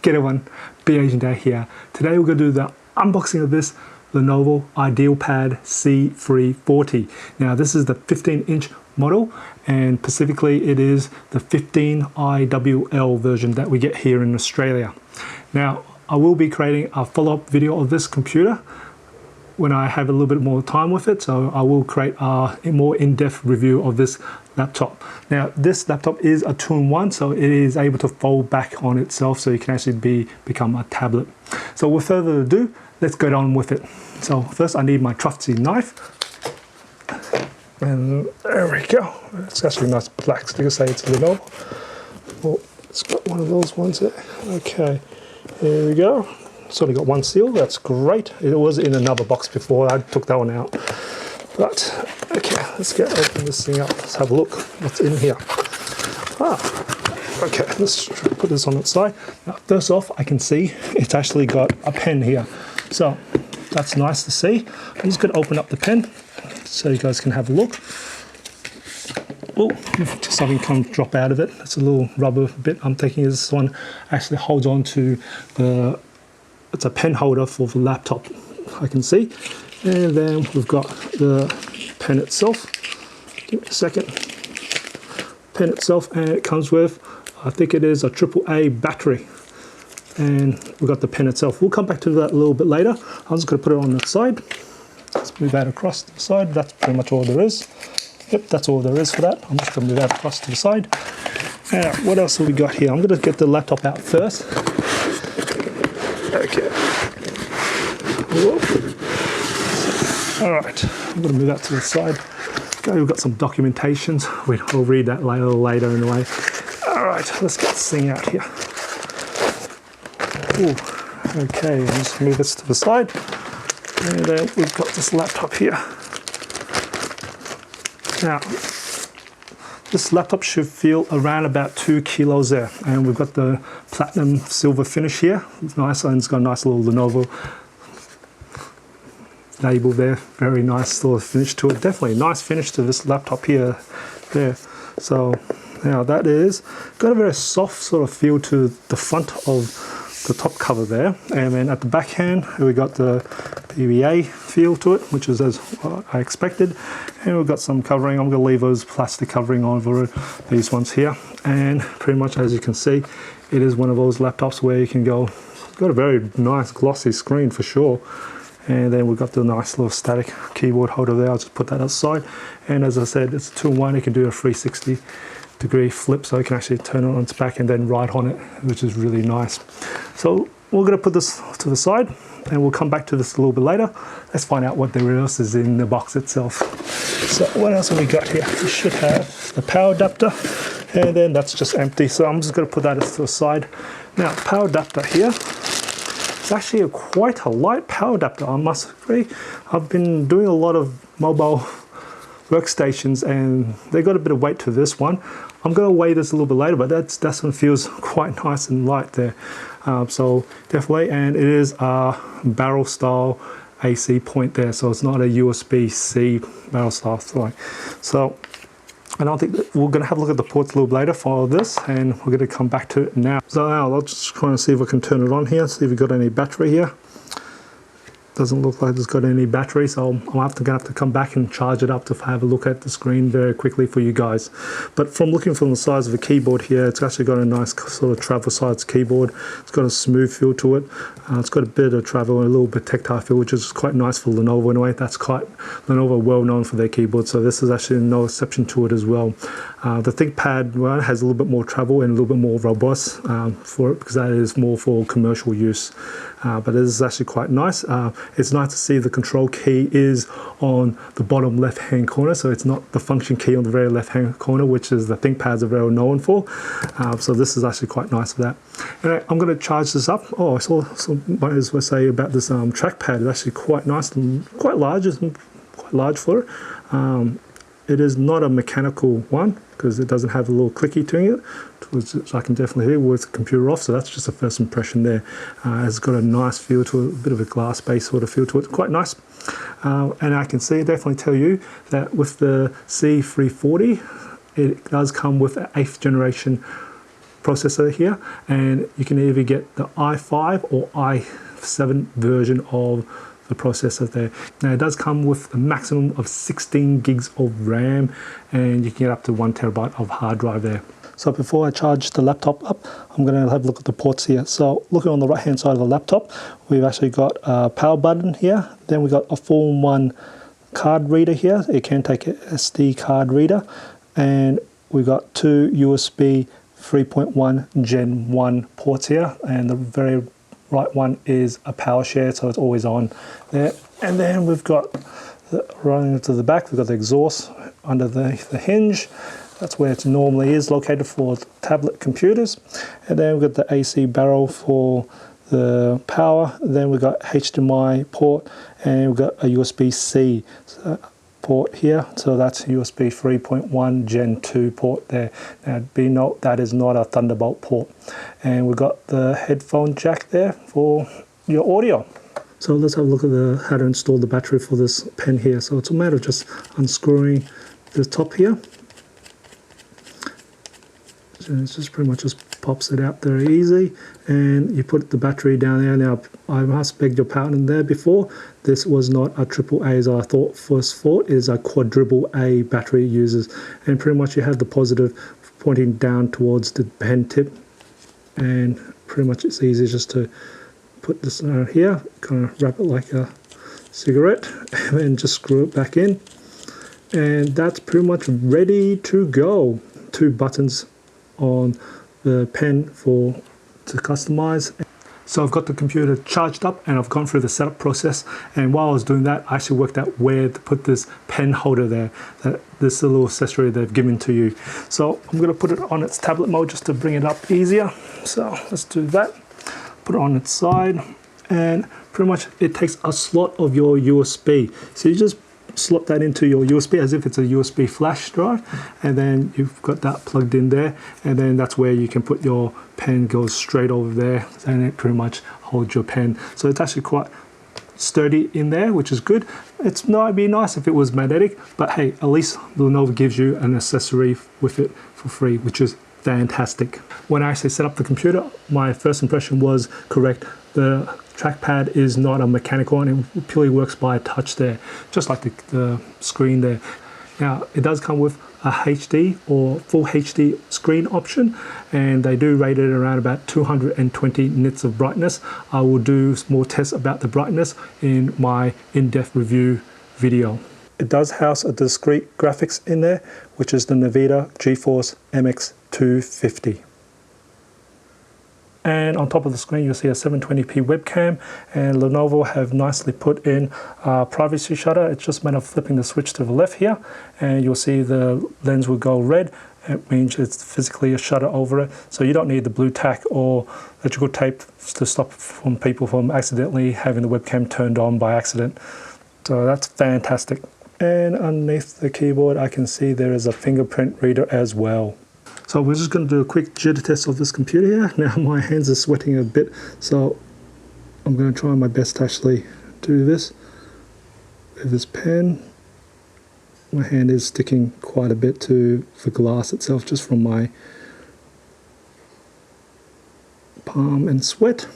G'day everyone, Be Asian Day here. Today we're going to do the unboxing of this Lenovo IdeaPad C340. Now this is the 15-inch model, and specifically it is the 15 IWL version that we get here in Australia. Now I will be creating a follow-up video of this computer when I have a little bit more time with it, so I will create a more in-depth review of this laptop. Now this laptop is a 2-in-1, so it is able to fold back on itself, so you can actually become a tablet. So with further ado, let's get on with it. So first I need my trusty knife, and there we go. It's actually a nice black sticker, say it's Lenovo. Oh, it's got one of those ones there. Okay, here we go. It's only got one seal, that's great. It was in another box before, I took that one out. But, okay, let's open this thing up. Let's have a look what's in here. Okay, let's put this on its side. Now, first off, I can see it's actually got a pen here. So, that's nice to see. I'm just going to open up the pen so you guys can have a look. Oh, just something can drop out of it. It's a little rubber bit. I'm thinking this one actually holds on to the... It's a pen holder for the laptop, I can see. And then we've got the pen itself. Give me a second. Pen itself, and it comes with, I think it is a AAA battery. And we've got the pen itself. We'll come back to that a little bit later. I'm just going to put it on the side. Let's move that across to the side. That's pretty much all there is. Yep, that's all there is for that. I'm just going to move that across to the side. Now, what else have we got here? I'm going to get the laptop out first. Okay. All right, I'm going to move that to the side. Okay, we've got some documentations. We'll read that later anyway. All right, let's get this thing out here. Ooh, okay, I'll just move this to the side. And then we've got this laptop here. Now, this laptop should feel around about 2 kilos there. And we've got the platinum silver finish here. It's nice, and it's got a nice little Lenovo label there. Very nice little finish to it. Definitely a nice finish to this laptop here. There. So now that is got a very soft sort of feel to the front of the top cover there. And then at the back hand, we got the PVA feel to it, which is as I expected. And we've got some covering. I'm going to leave those plastic covering over these ones here. And pretty much as you can see, it is one of those laptops where you can go, it's got a very nice glossy screen for sure. And then we've got the nice little static keyboard holder there. I'll just put that aside. And as I said, it's a 2-in-1. You can do a 360-degree flip, so you can actually turn it on its back and then write on it, which is really nice. So we're going to put this to the side, and we'll come back to this a little bit later. Let's find out what there else is in the box itself. So what else have we got here? We should have the power adapter, and then that's just empty. So I'm just going to put that to the side. Now, power adapter here. It's actually quite a light power adapter, I must agree. I've been doing a lot of mobile workstations and they got a bit of weight to this one. I'm going to weigh this a little bit later, but that one feels quite nice and light there. So definitely, and it is a barrel style AC point there, so it's not a USB-C barrel style thing. So I don't think that we're going to have a look at the ports a little later for this, and we're going to come back to it now. So now I'll just try and see if I can turn it on here, see if we've got any battery here. Doesn't look like it's got any battery, so I'm going to have to come back and charge it up to have a look at the screen very quickly for you guys. But from looking from the size of the keyboard here, it's actually got a nice sort of travel size keyboard. It's got a smooth feel to it. It's got a bit of travel and a little bit tactile feel, which is quite nice for Lenovo in a way. That's quite Lenovo well known for their keyboard, so this is actually no exception to it as well. The ThinkPad has a little bit more travel and a little bit more robust for it, because that is more for commercial use. But it is actually quite nice. It's nice to see the control key is on the bottom left hand corner, so it's not the function key on the very left hand corner, which is the ThinkPads are very known for. So this is actually quite nice for that. And I'm going to charge this up. Oh, I saw might as well say about this trackpad. It's actually quite nice and quite large. It's quite large for it. It is not a mechanical one because it doesn't have a little clicky to it, which I can definitely hear with the computer off, so that's just a first impression there. It's got a nice feel to it, a bit of a glass-based sort of feel to it, quite nice. And I can definitely tell you that with the C340, it does come with an 8th generation processor here, and you can either get the i5 or i7 version of the processor there. Now it does come with a maximum of 16 gigs of RAM, and you can get up to 1 terabyte of hard drive there. So before I charge the laptop up, I'm going to have a look at the ports here. So looking on the right hand side of the laptop, we've actually got a power button here. Then we've got a 4-in-1 card reader here. It can take an SD card reader. And we've got 2 USB 3.1 Gen 1 ports here. And the very right one is a power share, so it's always on there. And then we've got, running to the back, we've got the exhaust under the hinge. That's where it normally is located for tablet computers. And then we've got the AC barrel for the power. Then we've got HDMI port, and we've got a USB-C port here. So that's USB 3.1 Gen 2 port there. Now be note that is not a Thunderbolt port. And we've got the headphone jack there for your audio. So let's have a look at how to install the battery for this pen here. So it's a matter of just unscrewing the top here. And it just pretty much just pops it out very easy, and you put the battery down there. Now I must beg your pardon there before, this was not a AAA as I first thought. It is a quadruple A battery uses, and pretty much you have the positive pointing down towards the pen tip, and pretty much it's easy just to put this here, kind of wrap it like a cigarette, and then just screw it back in, and that's pretty much ready to go. 2 buttons on the pen to customize. So I've got the computer charged up, and I've gone through the setup process, and while I was doing that I actually worked out where to put this pen holder there, this little accessory they've given to you. So I'm going to put it on its tablet mode just to bring it up easier. So let's do that. Put it on its side, and pretty much it takes a slot of your USB. So you just slot that into your USB as if it's a USB flash drive, and then you've got that plugged in there, and then that's where you can put your pen, goes straight over there, and it pretty much holds your pen. So it's actually quite sturdy in there, which is good. It'd be nice if it was magnetic, but hey, at least Lenovo gives you an accessory with it for free, which is fantastic. When I actually set up the computer, my first impression was correct. The trackpad is not a mechanical one, it purely works by touch there, just like the screen there. Now it does come with a HD or full HD screen option, and they do rate it around about 220 nits of brightness. I will do more tests about the brightness in my in-depth review video. It does house a discrete graphics in there, which is the Nvidia GeForce MX 250. And on top of the screen you'll see a 720p webcam, and Lenovo have nicely put in a privacy shutter. It's just a matter of flipping the switch to the left here, and you'll see the lens will go red. It means it's physically a shutter over it, so you don't need the blue tack or electrical tape to stop people from accidentally having the webcam turned on by accident. So that's fantastic. And underneath the keyboard I can see there is a fingerprint reader as well. So we're just going to do a quick jitter test of this computer here. Now my hands are sweating a bit, so I'm going to try my best to actually do this with this pen. My hand is sticking quite a bit to the glass itself just from my palm and sweat.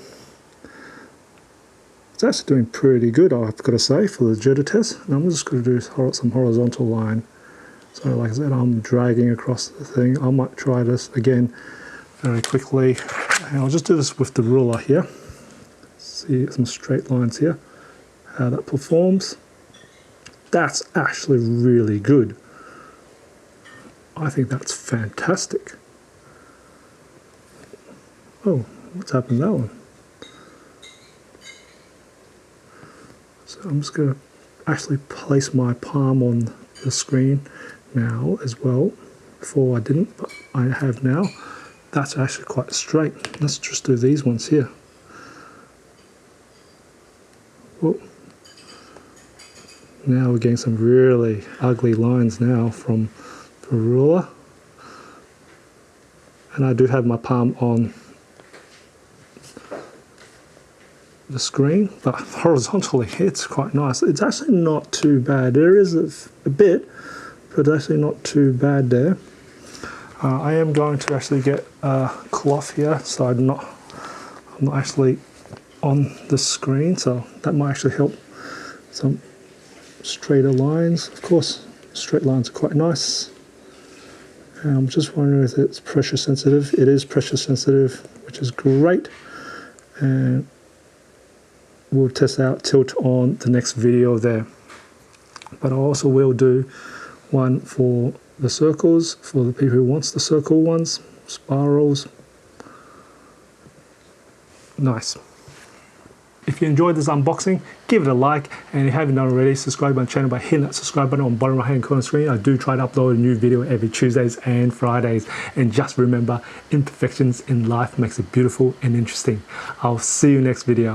It's actually doing pretty good, I've got to say, for the jitter test. And I'm just going to do some horizontal line. So like I said, I'm dragging across the thing. I might try this again very quickly. And I'll just do this with the ruler here. See some straight lines here, how that performs. That's actually really good. I think that's fantastic. Oh, what's happened to that one? So I'm just going to actually place my palm on the screen now as well. Before I didn't, but I have now. That's actually quite straight. Let's just do these ones here. Whoa. Now we're getting some really ugly lines now from the ruler. And I do have my palm on the screen, but horizontally it's quite nice. It's actually not too bad. There is a bit, but actually not too bad there. I am going to actually get a cloth here, so I'm not actually on the screen, so that might actually help some straighter lines. Of course, straight lines are quite nice. And I'm just wondering if it's pressure sensitive. It is pressure sensitive, which is great. And we'll test out tilt on the next video there. But I also will do one for the circles, for the people who wants the circle ones, spirals. Nice. If you enjoyed this unboxing, give it a like, and if you haven't done already, subscribe to my channel by hitting that subscribe button on the bottom right hand corner of the screen. I do try to upload a new video every Tuesdays and Fridays. And just remember, imperfections in life makes it beautiful and interesting. I'll see you next video.